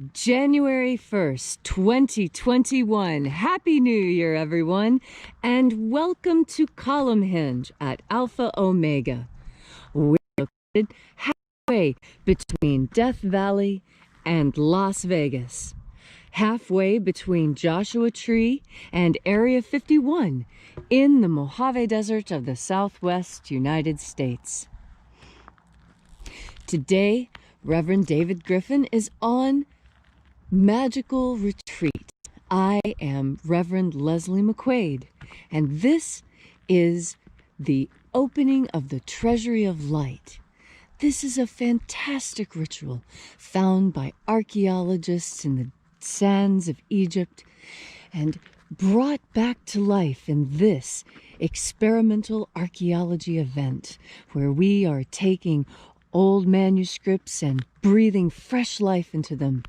January 1st, 2021. Happy New Year, everyone, and welcome to Column Hinge at Alpha Omega. We're located halfway between Death Valley and Las Vegas, halfway between Joshua Tree and Area 51 in the Mojave Desert of the Southwest United States. Today, Reverend David Griffin is on magical retreat. I am Reverend Leslie McQuade, and this is the opening of the Treasury of Light. This is a fantastic ritual found by archaeologists in the sands of Egypt and brought back to life in this experimental archaeology event where we are taking old manuscripts and breathing fresh life into them.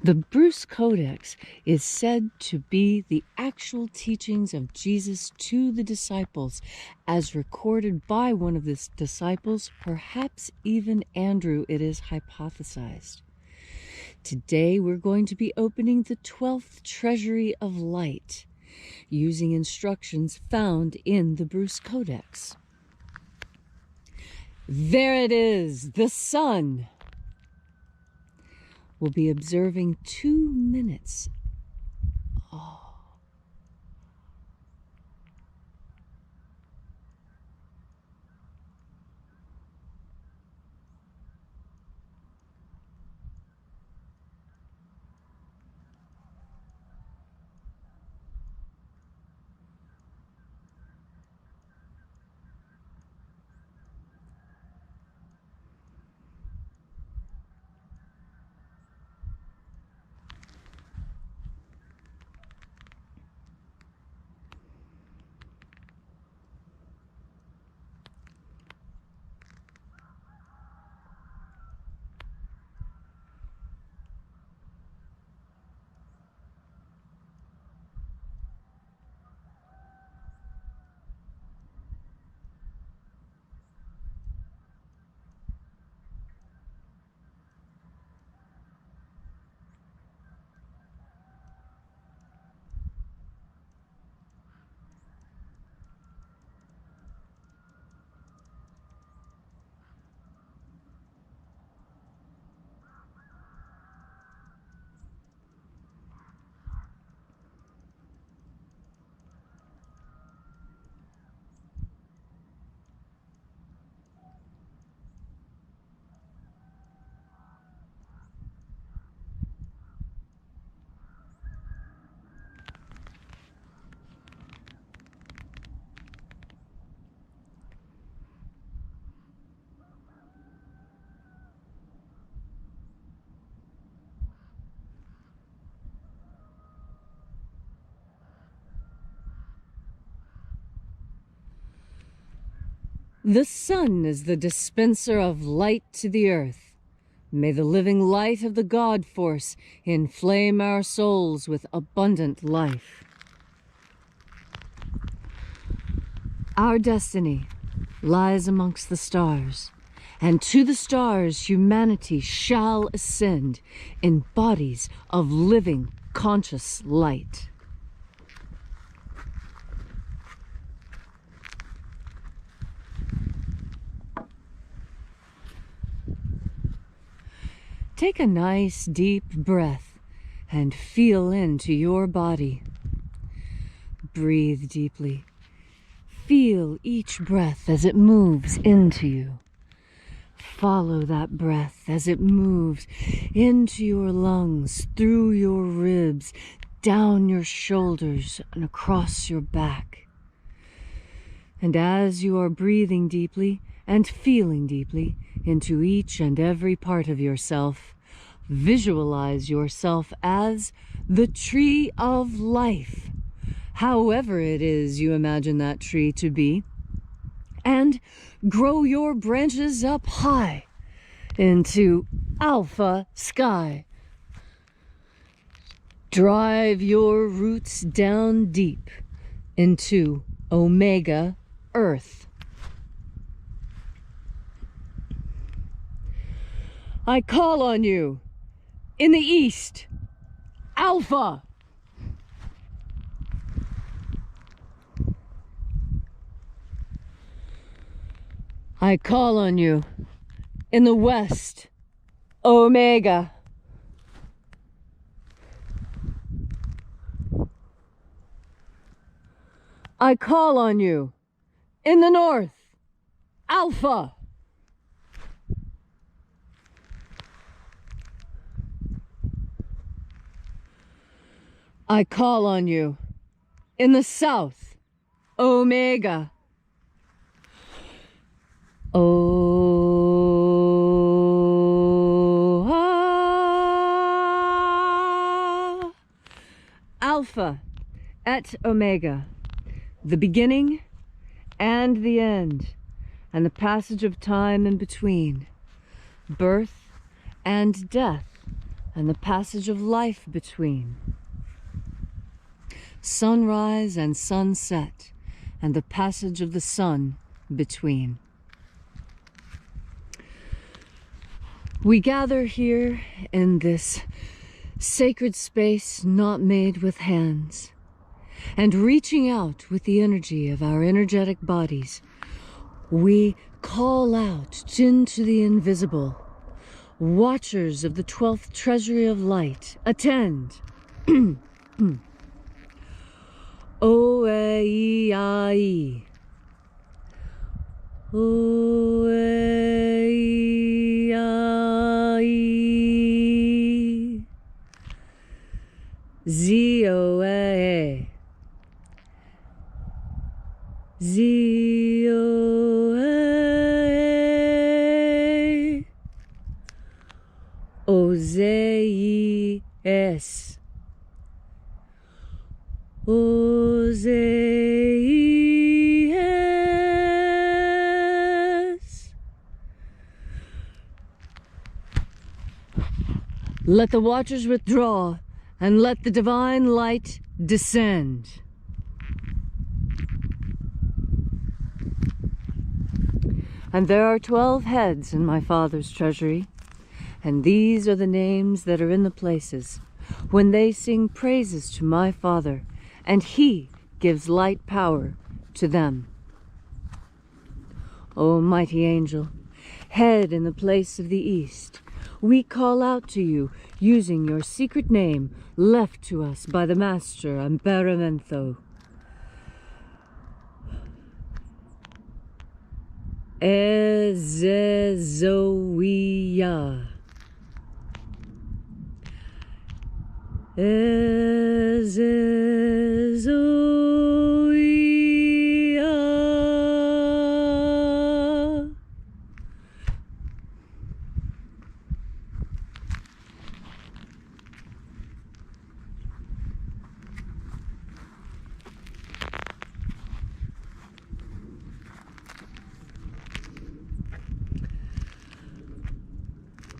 The Bruce Codex is said to be the actual teachings of Jesus to the disciples, as recorded by one of the disciples, perhaps even Andrew, it is hypothesized. Today we're going to be opening the 12th Treasury of Light, using instructions found in the Bruce Codex. There it is, the sun. We'll be observing 2 minutes. Oh. The sun is the dispenser of light to the earth. May the living light of the God Force inflame our souls with abundant life. Our destiny lies amongst the stars, and to the stars humanity shall ascend in bodies of living, conscious light. Take a nice deep breath and feel into your body. Breathe deeply. Feel each breath as it moves into you. Follow that breath as it moves into your lungs, through your ribs, down your shoulders, and across your back. And as you are breathing deeply and feeling deeply into each and every part of yourself, visualize yourself as the tree of life, however it is you imagine that tree to be, and grow your branches up high into alpha sky. Drive your roots down deep into omega earth. I call on you In the east, Alpha. I call on you. In the west, Omega. I call on you. In the north, Alpha. I call on you. In the south, Omega. Alpha et Omega, the beginning and the end, and the passage of time in between, birth and death, and the passage of life between, sunrise and sunset, and the passage of the sun between. We gather here in this sacred space not made with hands, and reaching out with the energy of our energetic bodies, we call out into the invisible. Watchers of the 12th treasury of light, attend. O-E-I-E. O-E-I-E. Z-O-A. Z-O-A. O-Z-E-S. O-Z-E-S. Let the watchers withdraw, and let the divine light descend. And there are 12 heads in my Father's treasury, and these are the names that are in the places when they sing praises to my Father, and He gives light power to them. O mighty angel, head in the place of the east, we call out to you using your secret name left to us by the Master Amperamento. Ezezoia. Ezezoia.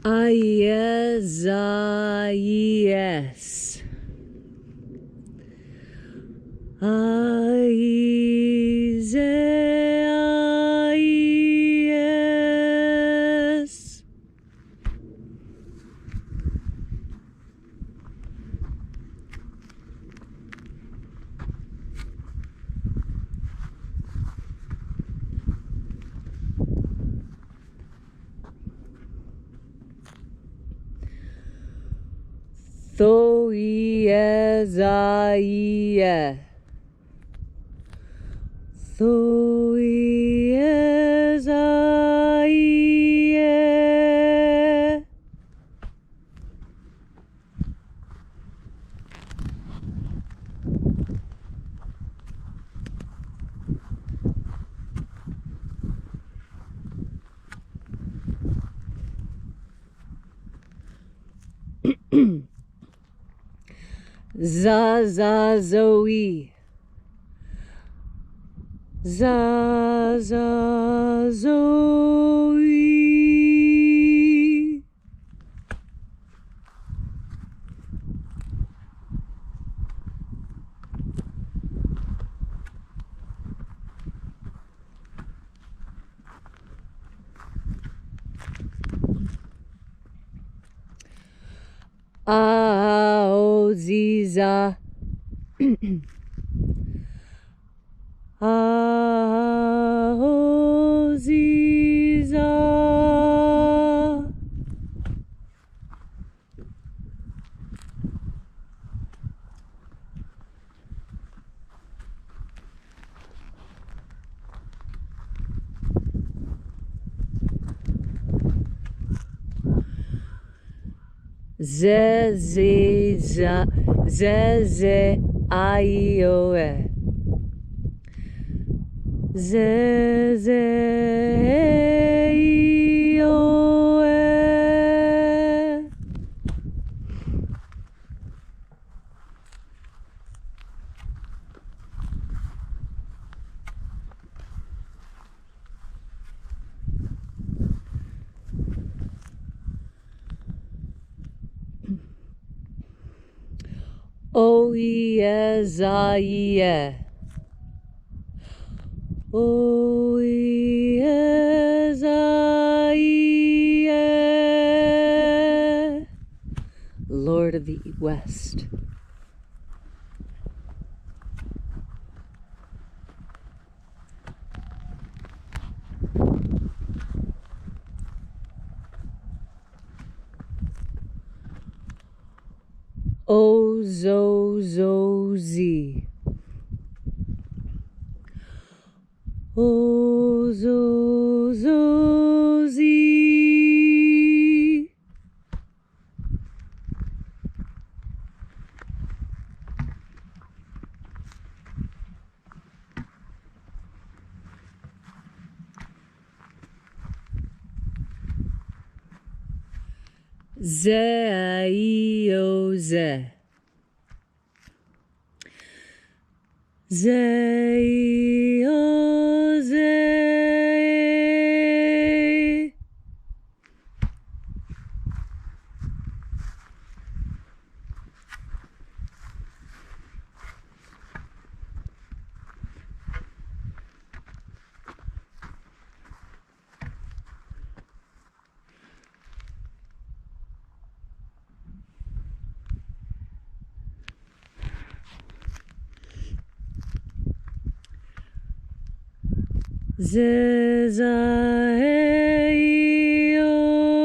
Aies. Aies. Thoiezaie. Thoiezaie. Zazazoe. Zazazoe. Aoziza. Aoziza. Zeze aioe. Zeze aioe. Oiezaie. Oiezaie. Lord of the West. Ozozozi. Ozozozi. Zeioze. Zeioze.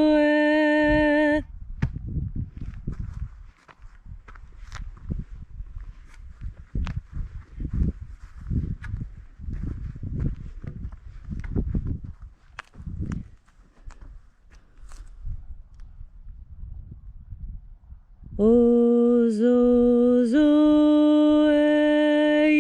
Zezaioe. Ozozoei.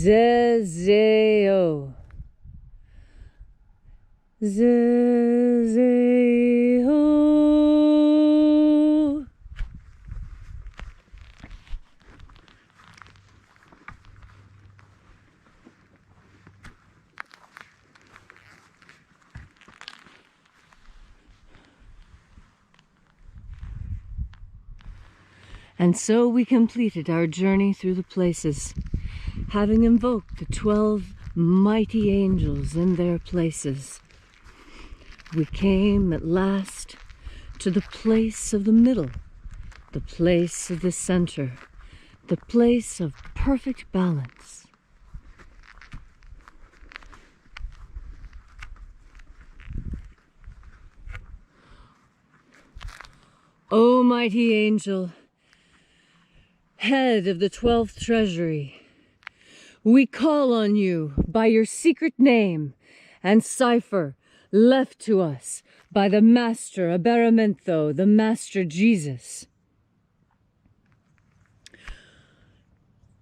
Zezeo. Zezeo. And so we completed our journey through the places, having invoked the 12 mighty angels in their places. We came at last to the place of the middle, the place of the center, the place of perfect balance. O mighty angel, head of the 12th treasury, we call on you by your secret name and cipher left to us by the Master Aberamento, the Master Jesus.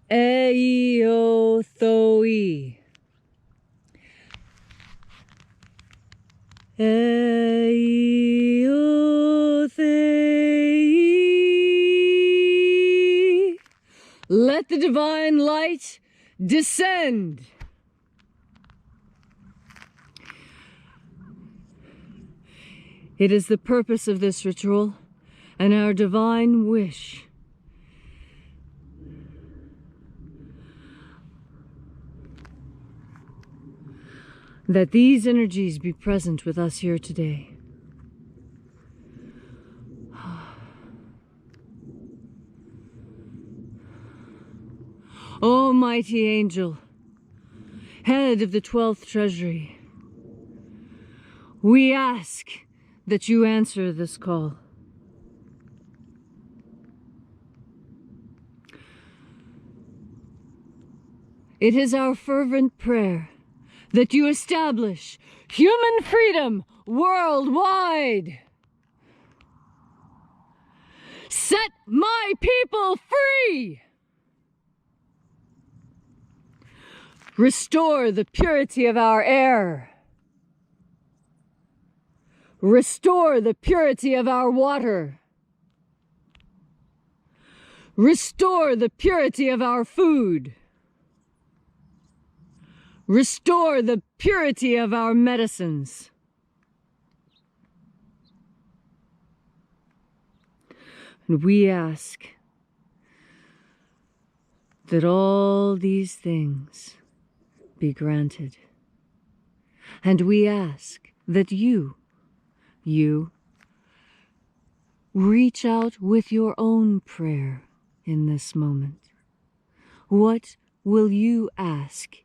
Eiothoi. Eiothei. Let the divine light descend. It is the purpose of this ritual and our divine wish that these energies be present with us here today. O mighty angel, head of the 12th treasury, we ask that you answer this call. It is our fervent prayer that you establish human freedom worldwide. Set my people free! Restore the purity of our air. Restore the purity of our water. Restore the purity of our food. Restore the purity of our medicines. And we ask that all these things be granted. And we ask that you reach out with your own prayer in this moment. What will you ask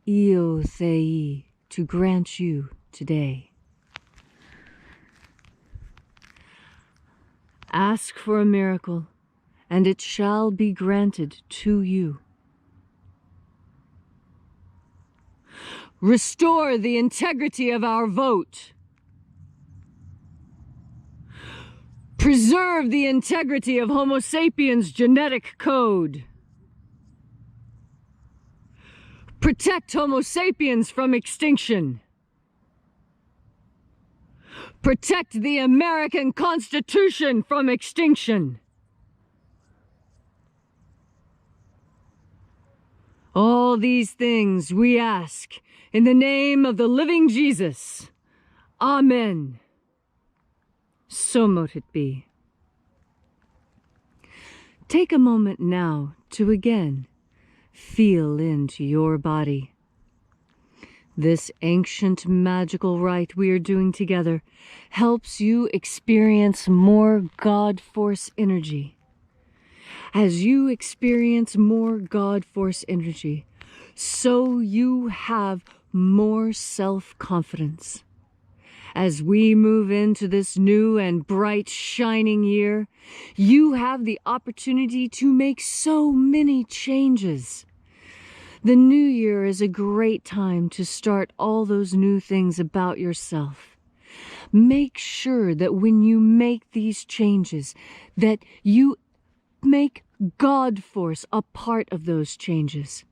Io Thei to grant you today? Ask for a miracle, and it shall be granted to you. Restore the integrity of our vote. Preserve the integrity of Homo sapiens' genetic code. Protect Homo sapiens from extinction. Protect the American Constitution from extinction. All these things we ask in the name of the living Jesus. Amen. So mote it be. Take a moment now to again feel into your body. This ancient magical rite we are doing together helps you experience more God Force energy. As you experience more God Force energy, so you have more self-confidence. As we move into this new and bright, shining year, you have the opportunity to make so many changes. The new year is a great time to start all those new things about yourself. Make sure that when you make these changes, that you make God Force a part of those changes.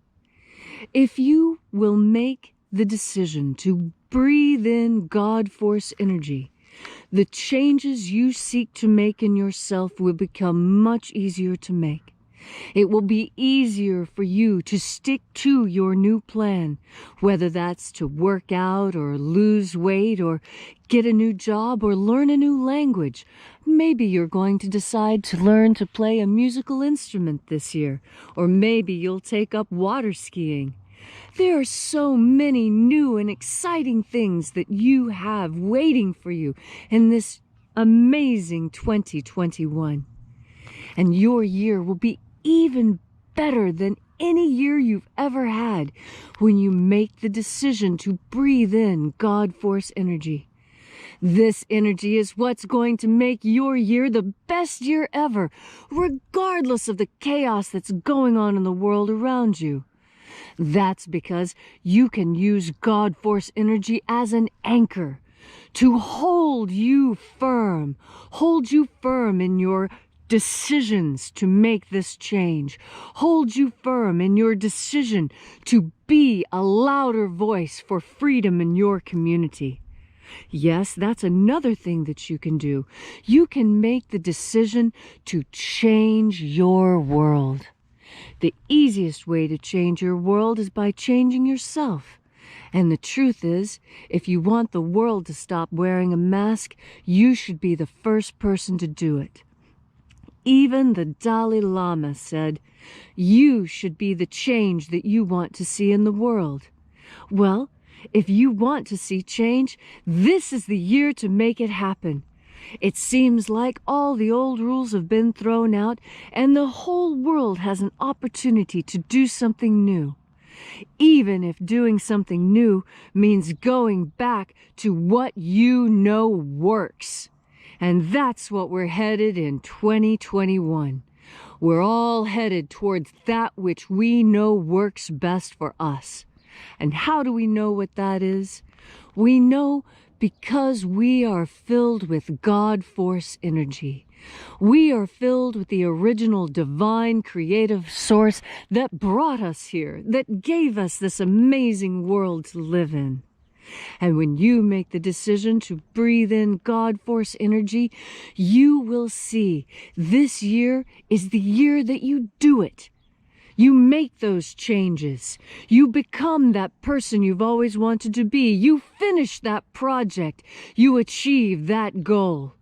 If you will make the decision to breathe in God Force energy, the changes you seek to make in yourself will become much easier to make. It will be easier for you to stick to your new plan, whether that's to work out or lose weight or get a new job or learn a new language. Maybe you're going to decide to learn to play a musical instrument this year, or maybe you'll take up water skiing. There are so many new and exciting things that you have waiting for you in this amazing 2021. And your year will be even better than any year you've ever had when you make the decision to breathe in God Force energy. This energy is what's going to make your year the best year ever, regardless of the chaos that's going on in the world around you. That's because you can use God Force energy as an anchor to hold you firm in your decisions to make this change. Hold you firm in your decision to be a louder voice for freedom in your community. Yes, that's another thing that you can do. You can make the decision to change your world. The easiest way to change your world is by changing yourself. And the truth is, if you want the world to stop wearing a mask, you should be the first person to do it. Even the Dalai Lama said, you should be the change that you want to see in the world. Well, if you want to see change, this is the year to make it happen. It seems like all the old rules have been thrown out and the whole world has an opportunity to do something new. Even if doing something new means going back to what you know works. And that's what we're headed in 2021. We're all headed towards that which we know works best for us. And how do we know what that is? We know because we are filled with God Force energy. We are filled with the original divine creative source that brought us here, that gave us this amazing world to live in. And when you make the decision to breathe in God Force energy, you will see this year is the year that you do it. You make those changes. You become that person you've always wanted to be. You finish that project. You achieve that goal.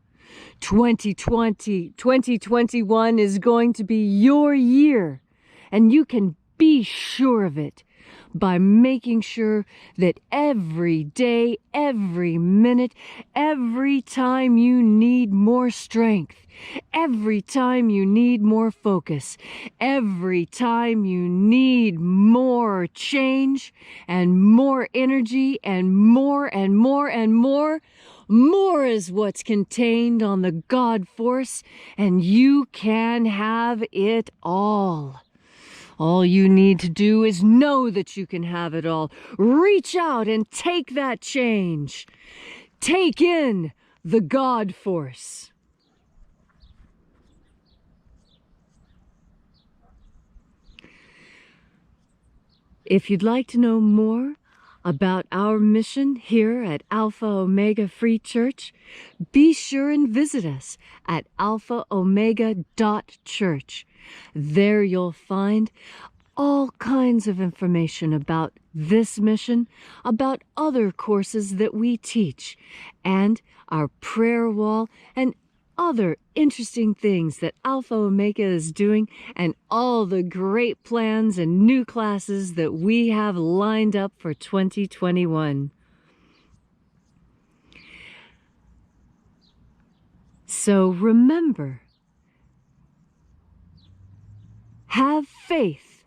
2021 is going to be your year, and you can be sure of it by making sure that every day, every minute, every time you need more strength, every time you need more focus, every time you need more change and more energy and more and more and more, more is what's contained on the God Force, and you can have it all. All you need to do is know that you can have it all. Reach out and take that change. Take in the God Force. If you'd like to know more about our mission here at Alpha Omega Free Church, be sure and visit us at alphaomega.church. There you'll find all kinds of information about this mission, about other courses that we teach, and our prayer wall, and other interesting things that Alpha Omega is doing, and all the great plans and new classes that we have lined up for 2021. So remember, have faith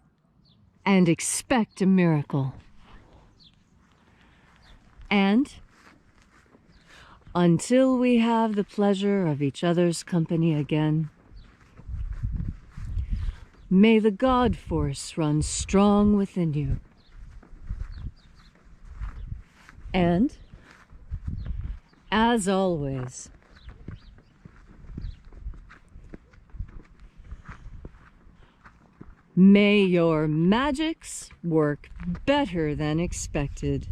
and expect a miracle. And until we have the pleasure of each other's company again, may the God Force run strong within you. And, as always, may your magics work better than expected.